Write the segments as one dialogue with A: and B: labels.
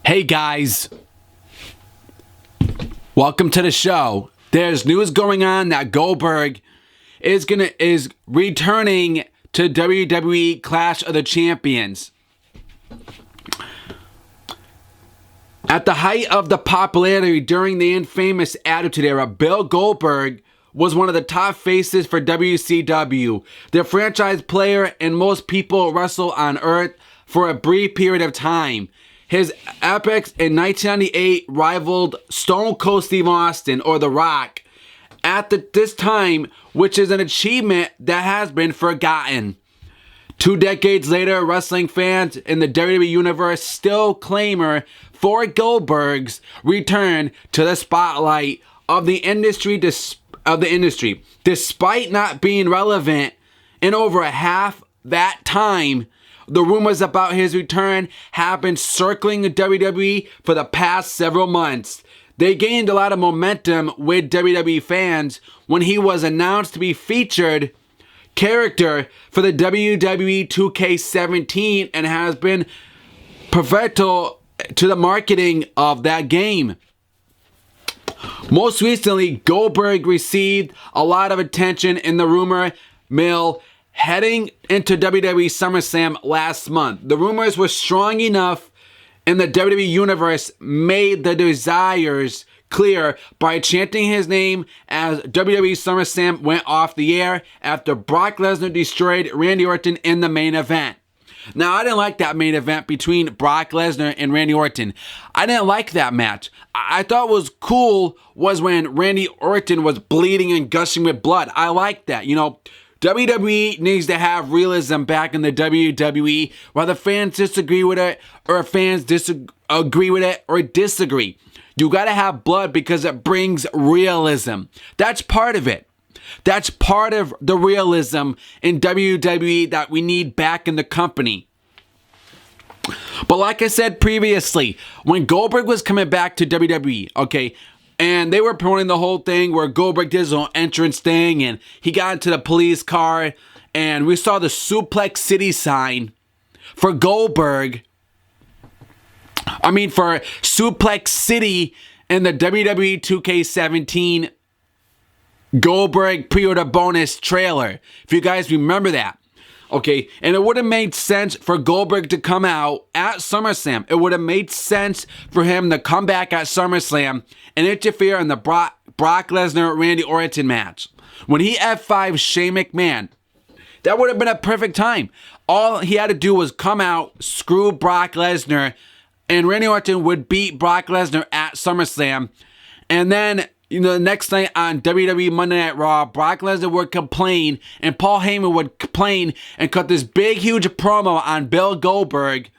A: Hey guys, welcome to the show. There's news going on that Goldberg is returning to WWE Clash of the Champions. At the height of the popularity during the infamous Attitude Era, Bill Goldberg was one of the top faces for WCW, the franchise player and most people wrestle on Earth for a brief period of time. His epics in 1998 rivaled Stone Cold Steve Austin or The Rock at this time, which is an achievement that has been forgotten. 2 decades later, wrestling fans in the WWE universe still clamor for Goldberg's return to the spotlight of the industry, despite not being relevant in over half that time. The rumors about his return have been circling the WWE for the past several months. They gained a lot of momentum with WWE fans when he was announced to be featured character for the WWE 2K17 and has been pivotal to the marketing of that game. Most recently, Goldberg received a lot of attention in the rumor mill heading into WWE SummerSlam last month. The rumors were strong enough in the WWE universe made the desires clear by chanting his name as WWE SummerSlam went off the air after Brock Lesnar destroyed Randy Orton in the main event. Now, I didn't like that main event between Brock Lesnar and Randy Orton. I didn't like that match. I thought what was cool was when Randy Orton was bleeding and gushing with blood. I like that. You know, WWE needs to have realism back in the WWE, whether fans disagree with it or fans disagree with it or disagree. You got to have blood because it brings realism. That's part of it. That's part of the realism in WWE that we need back in the company. But like I said previously, when Goldberg was coming back to WWE, okay, and they were promoting the whole thing where Goldberg did his own entrance thing and he got into the police car and we saw the Suplex City sign for Goldberg. For Suplex City in the WWE 2K17 Goldberg pre-order bonus trailer. If you guys remember that. Okay, and it would have made sense for Goldberg to come out at SummerSlam. It would have made sense for him to come back at SummerSlam and interfere in the Brock Lesnar Randy Orton match. When he F5'd Shane McMahon, that would have been a perfect time. All he had to do was come out, screw Brock Lesnar, and Randy Orton would beat Brock Lesnar at SummerSlam. And then, the next night on WWE Monday Night Raw, Brock Lesnar would complain and Paul Heyman would complain and cut this big, huge promo on Bill Goldberg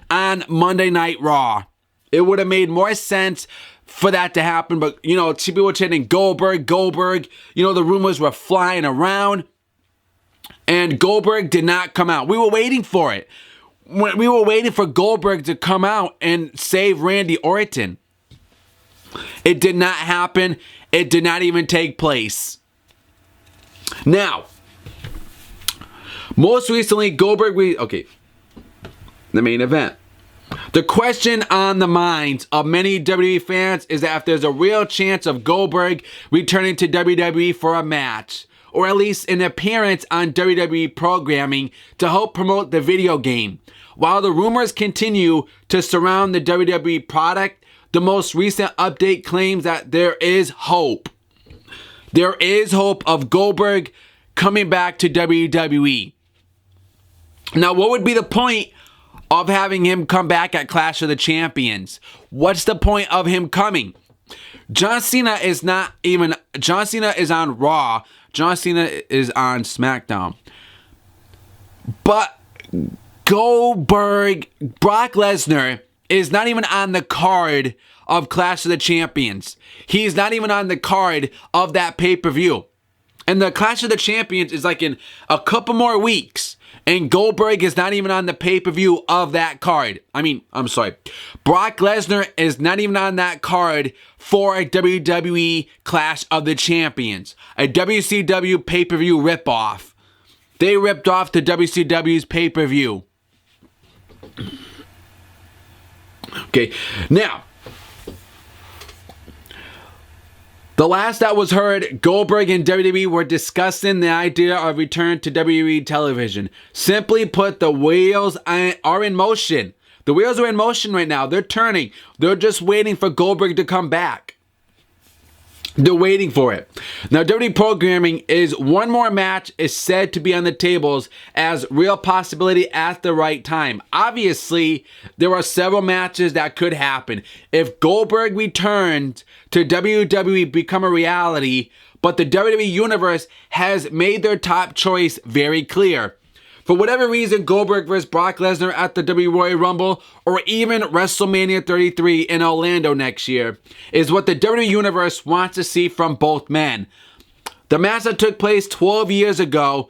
A: on Monday Night Raw. It would have made more sense for that to happen, but, people were chanting Goldberg. The rumors were flying around, and Goldberg did not come out. We were waiting for it. We were waiting for Goldberg to come out and save Randy Orton. It did not happen. It did not even take place. Now, most recently, Goldberg... the main event. The question on the minds of many WWE fans is that if there's a real chance of Goldberg returning to WWE for a match, or at least an appearance on WWE programming to help promote the video game. While the rumors continue to surround the WWE product, the most recent update claims that there is hope. There is hope of Goldberg coming back to WWE. Now, what would be the point of having him come back at Clash of the Champions? What's the point of him coming? John Cena is on Raw. John Cena is on SmackDown. But Brock Lesnar is not even on the card of Clash of the Champions. He's not even on the card of that pay-per-view. And the Clash of the Champions is like in a couple more weeks. And Goldberg is not even on the pay-per-view of that card. Brock Lesnar is not even on that card for a WWE Clash of the Champions. A WCW pay-per-view ripoff. They ripped off the WCW's pay-per-view. Okay, now, the last that was heard, Goldberg and WWE were discussing the idea of return to WWE television. Simply put, the wheels are in motion. The wheels are in motion right now. They're turning. They're just waiting for Goldberg to come back. They're waiting for it. Now, WWE programming is one more match is said to be on the tables as real possibility at the right time. Obviously, there are several matches that could happen. If Goldberg returns to WWE become a reality, but the WWE Universe has made their top choice very clear. For whatever reason, Goldberg vs. Brock Lesnar at the WWE Royal Rumble or even WrestleMania 33 in Orlando next year is what the WWE Universe wants to see from both men. The match that took place 12 years ago,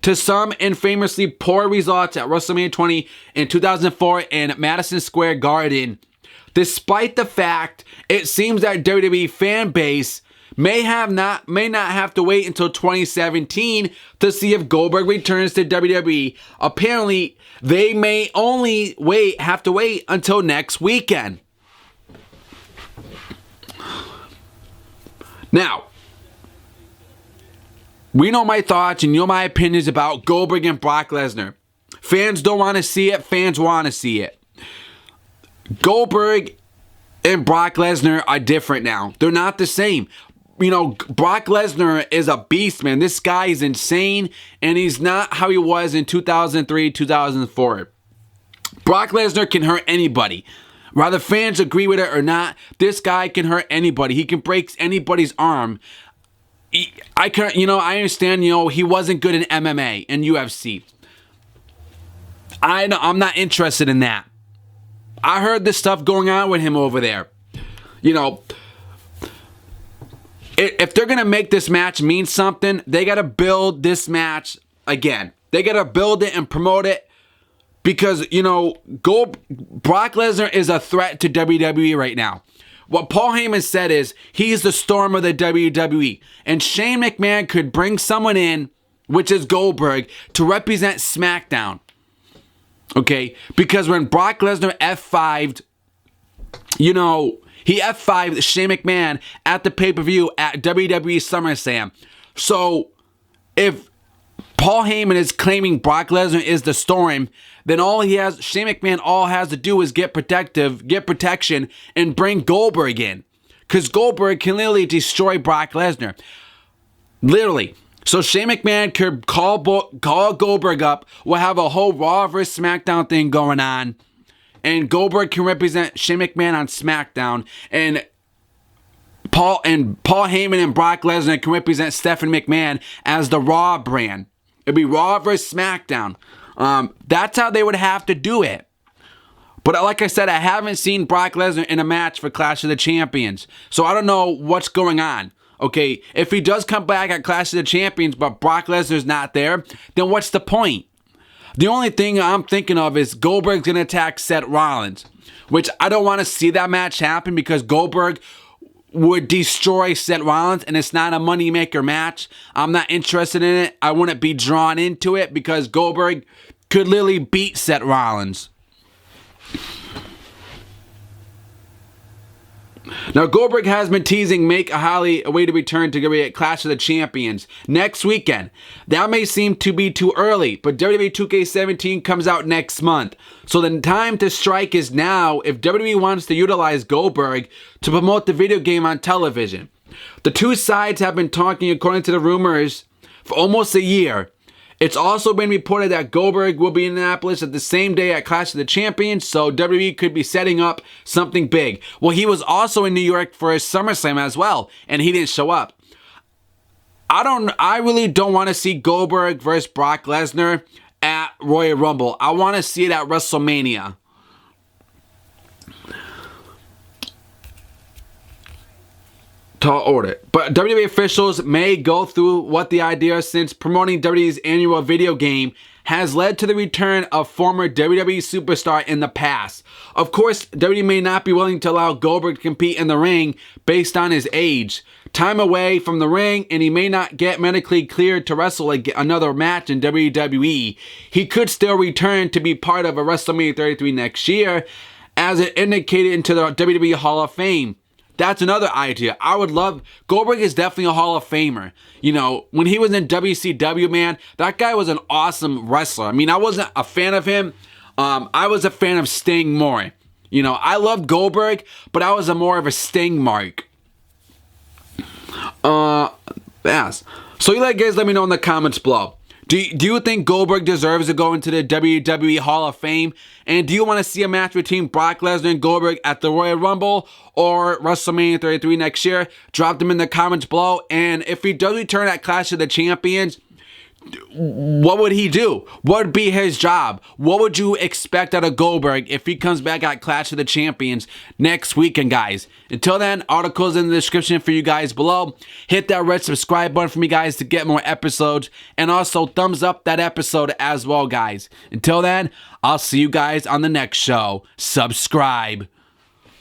A: to some infamously poor results at WrestleMania 20 in 2004 in Madison Square Garden. Despite the fact it seems that WWE fan base may not have to wait until 2017 to see if Goldberg returns to WWE. Apparently, they may only have to wait until next weekend. Now, we know my thoughts and you know my opinions about Goldberg and Brock Lesnar. Fans don't want to see it. Fans want to see it. Goldberg and Brock Lesnar are different now. They're not the same. You know, Brock Lesnar is a beast, man. This guy is insane, and he's not how he was in 2003, 2004. Brock Lesnar can hurt anybody. Whether fans agree with it or not, this guy can hurt anybody. He can break anybody's arm. I understand, he wasn't good in MMA and UFC. I'm not interested in that. I heard this stuff going on with him over there. If they're going to make this match mean something, they got to build this match again. They got to build it and promote it because, Brock Lesnar is a threat to WWE right now. What Paul Heyman said is he's the storm of the WWE. And Shane McMahon could bring someone in, which is Goldberg, to represent SmackDown. Okay? Because when Brock Lesnar F5'd, he F5'd Shane McMahon at the pay-per-view at WWE SummerSlam. So, if Paul Heyman is claiming Brock Lesnar is the storm, then Shane McMahon all has to do is get protection, and bring Goldberg in. Because Goldberg can literally destroy Brock Lesnar. Literally. So Shane McMahon could call Goldberg up. We'll have a whole Raw vs. SmackDown thing going on. And Goldberg can represent Shane McMahon on SmackDown. And Paul Heyman and Brock Lesnar can represent Stephanie McMahon as the Raw brand. It'd be Raw vs. SmackDown. That's how they would have to do it. But like I said, I haven't seen Brock Lesnar in a match for Clash of the Champions. So I don't know what's going on. Okay, if he does come back at Clash of the Champions, but Brock Lesnar's not there, then what's the point? The only thing I'm thinking of is Goldberg's going to attack Seth Rollins, which I don't want to see that match happen because Goldberg would destroy Seth Rollins and it's not a moneymaker match. I'm not interested in it. I wouldn't be drawn into it because Goldberg could literally beat Seth Rollins. Now, Goldberg has been teasing Make Holly a way to return to WWE at Clash of the Champions next weekend. That may seem to be too early, but WWE 2K17 comes out next month. So the time to strike is now if WWE wants to utilize Goldberg to promote the video game on television. The two sides have been talking, according to the rumors, for almost a year. It's also been reported that Goldberg will be in Indianapolis at the same day at Clash of the Champions, so WWE could be setting up something big. Well, he was also in New York for his SummerSlam as well, and he didn't show up. I really don't want to see Goldberg versus Brock Lesnar at Royal Rumble. I want to see it at WrestleMania. Tall order. But WWE officials may go through what the idea since promoting WWE's annual video game has led to the return of former WWE superstar in the past. Of course, WWE may not be willing to allow Goldberg to compete in the ring based on his age, time away from the ring, and he may not get medically cleared to wrestle another match in WWE. He could still return to be part of a WrestleMania 33 next year, as it indicated into the WWE Hall of Fame. That's another idea. I would love, Goldberg is definitely a Hall of Famer. You know, when he was in WCW, man, that guy was an awesome wrestler. I mean, I wasn't a fan of him. I was a fan of Sting more. You know, I loved Goldberg, but I was more of a Sting mark. Yes. So you guys let me know in the comments below. Do you think Goldberg deserves to go into the WWE Hall of Fame? And do you want to see a match between Brock Lesnar and Goldberg at the Royal Rumble or WrestleMania 33 next year? Drop them in the comments below. And if he does return at Clash of the Champions, what would he do? What would be his job? What would you expect out of Goldberg if he comes back at Clash of the Champions next weekend, guys? Until then, articles in the description for you guys below. Hit that red subscribe button for me, guys, to get more episodes. And also, thumbs up that episode as well, guys. Until then, I'll see you guys on the next show. Subscribe.